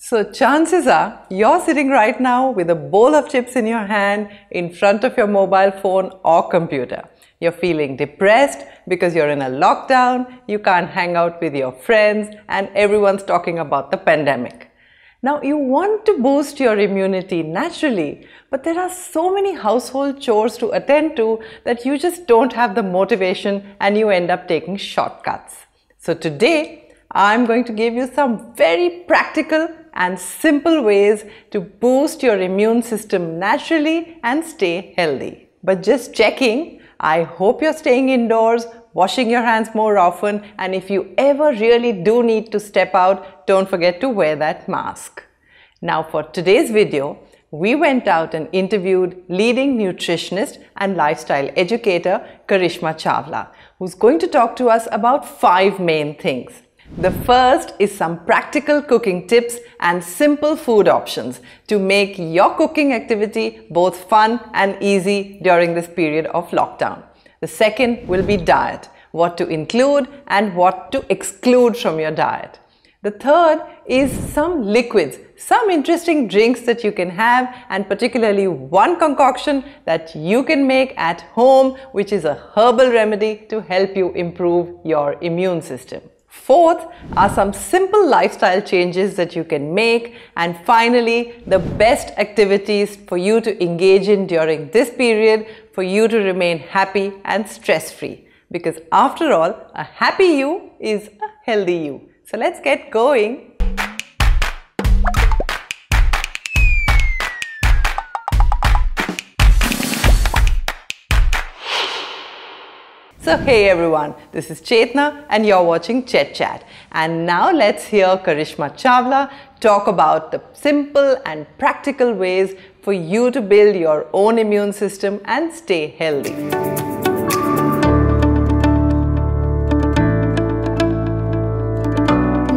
So chances are you're sitting right now with a bowl of chips in your hand in front of your mobile phone or computer. You're feeling depressed because you're in a lockdown, you can't hang out with your friends, and everyone's talking about the pandemic. Now you want to boost your immunity naturally, but there are so many household chores to attend to that you just don't have the motivation and you end up taking shortcuts. So today, I'm going to give you some very practical and simple ways to boost your immune system naturally and stay healthy. But just checking, I hope you're staying indoors, washing your hands more often, and if you ever really do need to step out, don't forget to wear that mask. Now for today's video, we went out and interviewed leading nutritionist and lifestyle educator Karishma Chawla, who's going to talk to us about 5 main things. The first is some practical cooking tips and simple food options to make your cooking activity both fun and easy during this period of lockdown. The second will be diet, what to include and what to exclude from your diet. The third is some liquids, some interesting drinks that you can have, and particularly one concoction that you can make at home, which is a herbal remedy to help you improve your immune system. Fourth are some simple lifestyle changes that you can make, and finally the best activities for you to engage in during this period for you to remain happy and stress-free. Because after all, a happy you is a healthy you. So let's get going. So hey everyone, this is Chetna and you're watching ChetChat. And now let's hear Karishma Chawla talk about the simple and practical ways for you to build your own immune system and stay healthy.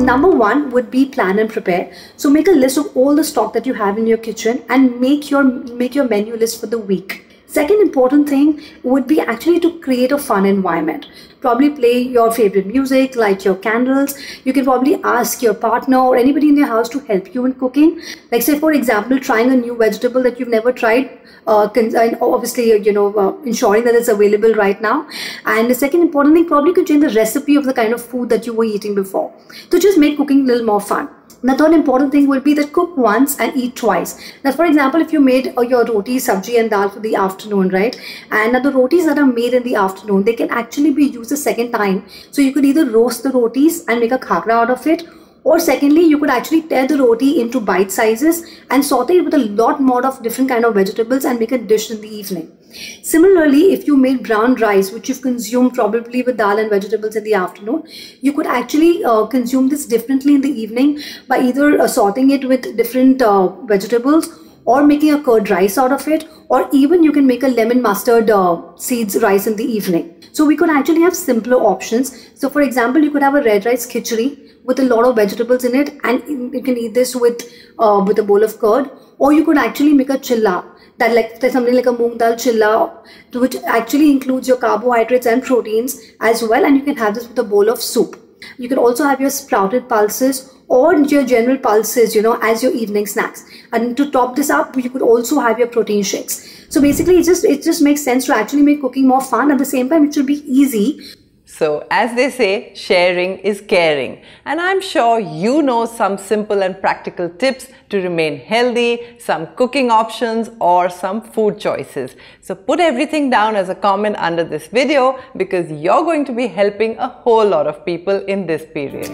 Number 1 would be plan and prepare. So make a list of all the stock that you have in your kitchen and make your menu list for the week. Second important thing would be actually to create a fun environment. Probably play your favorite music, light your candles. You can probably ask your partner or anybody in your house to help you in cooking. Like say for example, trying a new vegetable that you've never tried, and obviously ensuring that it's available right now. And the second important thing, probably could change the recipe of the kind of food that you were eating before. So just make cooking a little more fun. The third important thing will be that cook once and eat twice. Now, for example, if you made your roti, sabji and dal for the afternoon, right? And now the rotis that are made in the afternoon, they can actually be used a second time. So you could either roast the rotis and make a khakra out of it, or secondly, you could actually tear the roti into bite sizes and saute it with a lot more of different kind of vegetables and make a dish in the evening. Similarly, if you made brown rice, which you've consumed probably with dal and vegetables in the afternoon, you could actually consume this differently in the evening by either sauteing it with different vegetables or making a curd rice out of it, or even you can make a lemon mustard seeds rice in the evening. So we could actually have simpler options. So for example, you could have a red rice khichdi with a lot of vegetables in it, and you can eat this with a bowl of curd, or you could actually make a chilla, there's something like a moong dal chilla, which actually includes your carbohydrates and proteins as well, and you can have this with a bowl of soup. You can also have your sprouted pulses or your general pulses, as your evening snacks. And to top this up, you could also have your protein shakes. So basically, it just makes sense to actually make cooking more fun. At the same time, it should be easy. So as they say, sharing is caring. And I'm sure you know some simple and practical tips to remain healthy, some cooking options or some food choices. So put everything down as a comment under this video because you're going to be helping a whole lot of people in this period.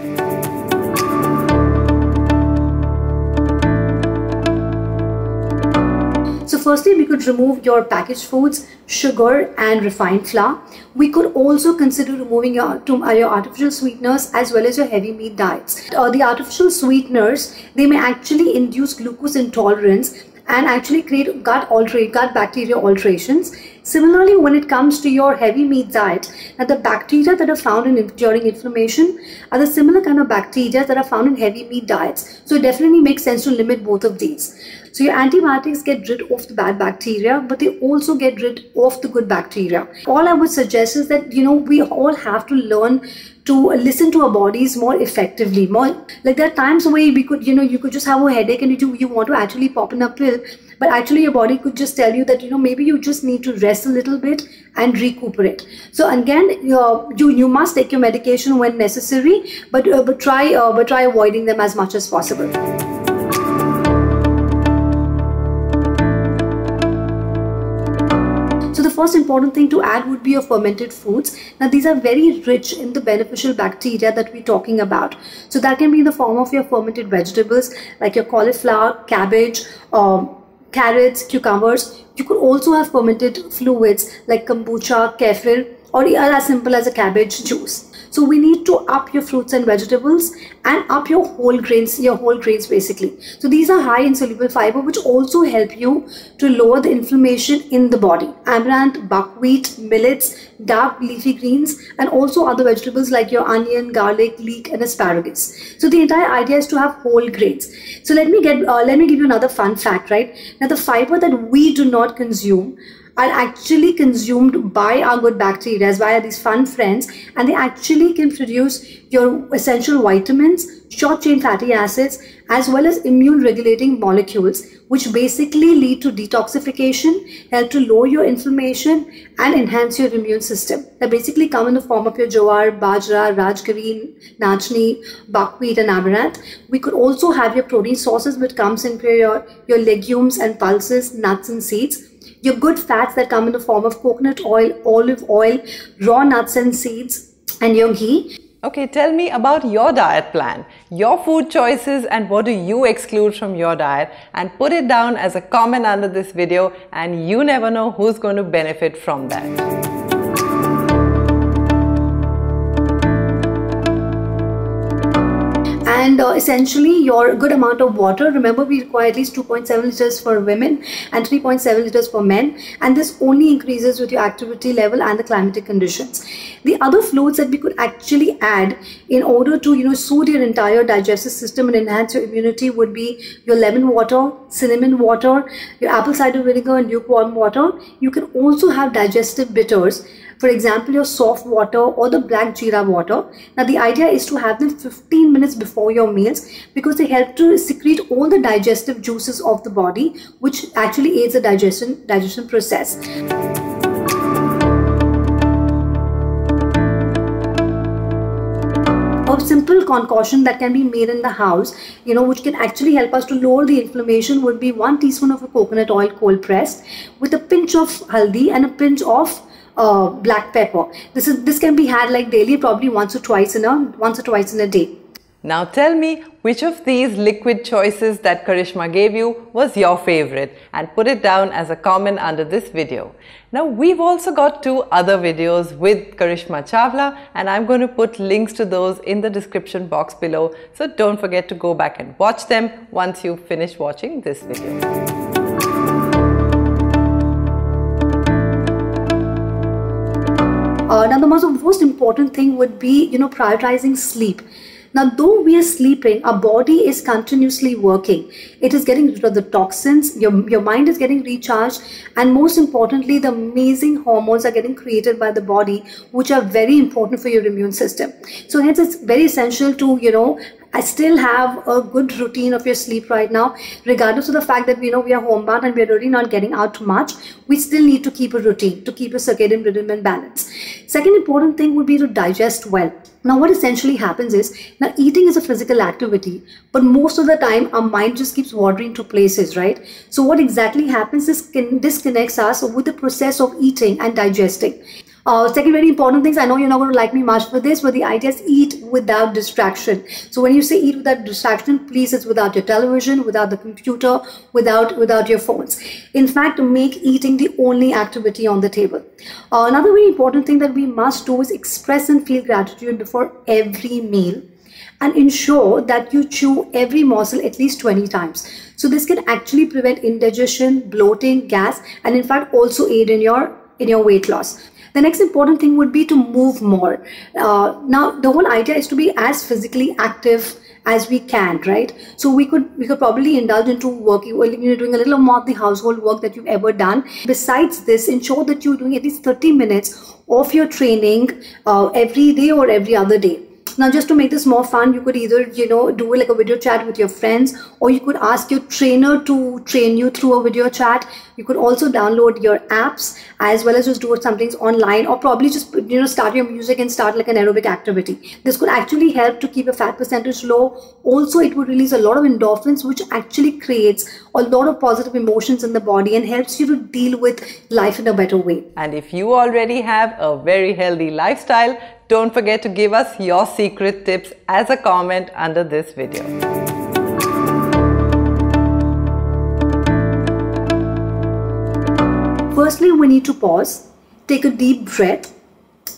So firstly, we could remove your packaged foods, sugar and refined flour. We could also consider removing your artificial sweeteners as well as your heavy meat diets. The artificial sweeteners, they may actually induce glucose intolerance and actually create gut bacteria alterations. Similarly, when it comes to your heavy meat diet, now the bacteria that are found during inflammation are the similar kind of bacteria that are found in heavy meat diets. So it definitely makes sense to limit both of these. So your antibiotics get rid of the bad bacteria, but they also get rid of the good bacteria. All I would suggest is that, we all have to learn to listen to our bodies more effectively. More like there are times where we could, you could just have a headache and you want to actually pop in a pill, but actually your body could just tell you that maybe you just need to rest a little bit and recuperate. So again, you must take your medication when necessary, but try avoiding them as much as possible. So the first important thing to add would be your fermented foods. Now these are very rich in the beneficial bacteria that we're talking about. So that can be in the form of your fermented vegetables like your cauliflower, cabbage, carrots, cucumbers. You could also have fermented fluids like kombucha, kefir, or as simple as a cabbage juice. So we need to up your fruits and vegetables and up your whole grains basically. So these are high in soluble fiber, which also help you to lower the inflammation in the body. Amaranth, buckwheat, millets, dark leafy greens, and also other vegetables like your onion, garlic, leek, and asparagus. So the entire idea is to have whole grains. So let me give you another fun fact, right? Now the fiber that we do not consume are actually consumed by our good bacteria, via these fun friends, and they actually can produce your essential vitamins, short chain fatty acids, as well as immune regulating molecules, which basically lead to detoxification, help to lower your inflammation, and enhance your immune system. They basically come in the form of your jowar, bajra, rajgari, nachni, buckwheat, and amaranth. We could also have your protein sources, which comes in your legumes and pulses, nuts and seeds. Your good fats that come in the form of coconut oil, olive oil, raw nuts and seeds, and your ghee. Okay, tell me about your diet plan, your food choices, and what do you exclude from your diet, and put it down as a comment under this video, and you never know who's going to benefit from that. And essentially your good amount of water. Remember, we require at least 2.7 liters for women and 3.7 liters for men, and this only increases with your activity level and the climatic conditions. The other fluids that we could actually add in order to soothe your entire digestive system and enhance your immunity would be your lemon water, cinnamon water, your apple cider vinegar, and lukewarm water. You can also have digestive bitters, for example your soft water or the black jeera water. Now the idea is to have them 15 minutes before your meals, because they help to secrete all the digestive juices of the body, which actually aids the digestion process. A simple concoction that can be made in the house, which can actually help us to lower the inflammation, would be 1 teaspoon of a coconut oil cold pressed with a pinch of haldi and a pinch of black pepper. This can be had like daily, probably once or twice in a day. Now tell me which of these liquid choices that Karishma gave you was your favorite, and put it down as a comment under this video. Now we've also got 2 other videos with Karishma Chawla, and I'm going to put links to those in the description box below, so don't forget to go back and watch them once you've finished watching this video. Now the most important thing would be prioritizing sleep. Now, though we are sleeping, our body is continuously working. It is getting rid of the toxins, your mind is getting recharged, and most importantly, the amazing hormones are getting created by the body, which are very important for your immune system. So hence it's very essential to, I still have a good routine of your sleep right now, regardless of the fact that we are homebound and we are really not getting out much. We still need to keep a routine to keep a circadian rhythm in balance. Second important thing would be to digest well. Now what essentially happens is, now eating is a physical activity, but most of the time our mind just keeps wandering to places, right? So what exactly happens is disconnects us with the process of eating and digesting. Second very important things, I know you're not going to like me much for this, but the idea is eat without distraction. So when you say eat without distraction, please, it's without your television, without the computer, without your phones. In fact, make eating the only activity on the table. Another very important thing that we must do is express and feel gratitude before every meal, and ensure that you chew every morsel at least 20 times. So this can actually prevent indigestion, bloating, gas, and in fact also aid in your weight loss. The next important thing would be to move more. Now the whole idea is to be as physically active as we can, right? So we could probably indulge into working, doing a little more of the household work that you've ever done. Besides this, ensure that you're doing at least 30 minutes of your training every day or every other day. So now just to make this more fun, you could either, do like a video chat with your friends, or you could ask your trainer to train you through a video chat. You could also download your apps as well as just do some things online, or probably just, start your music and start like an aerobic activity. This could actually help to keep your fat percentage low. Also, it would release a lot of endorphins, which actually creates a lot of positive emotions in the body and helps you to deal with life in a better way. And if you already have a very healthy lifestyle, don't forget to give us your secret tips as a comment under this video. Firstly, we need to pause, take a deep breath.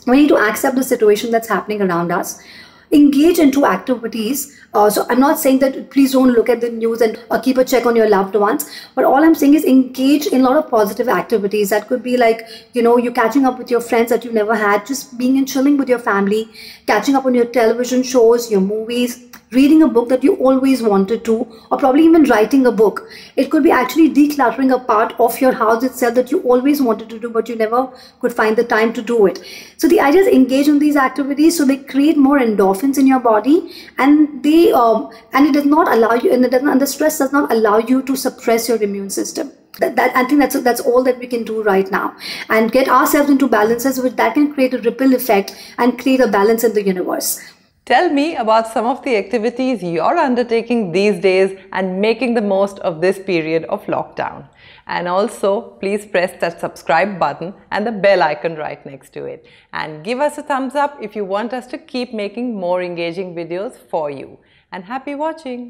We need to accept the situation that's happening around us. Engage into activities. So I'm not saying that please don't look at the news and keep a check on your loved ones, but all I'm saying is engage in a lot of positive activities. That could be like, you're catching up with your friends that you never had, just being and chilling with your family, catching up on your television shows, your movies, reading a book that you always wanted to, or probably even writing a book. It could be actually decluttering a part of your house itself that you always wanted to do, but you never could find the time to do it. So the idea is engage in these activities so they create more endorphins in your body, and it does not allow you, and the stress does not allow you to suppress your immune system. I think that's all that we can do right now, and get ourselves into balances, which that can create a ripple effect and create a balance in the universe. Tell me about some of the activities you're undertaking these days and making the most of this period of lockdown. And also, please press that subscribe button and the bell icon right next to it. And give us a thumbs up if you want us to keep making more engaging videos for you. And happy watching!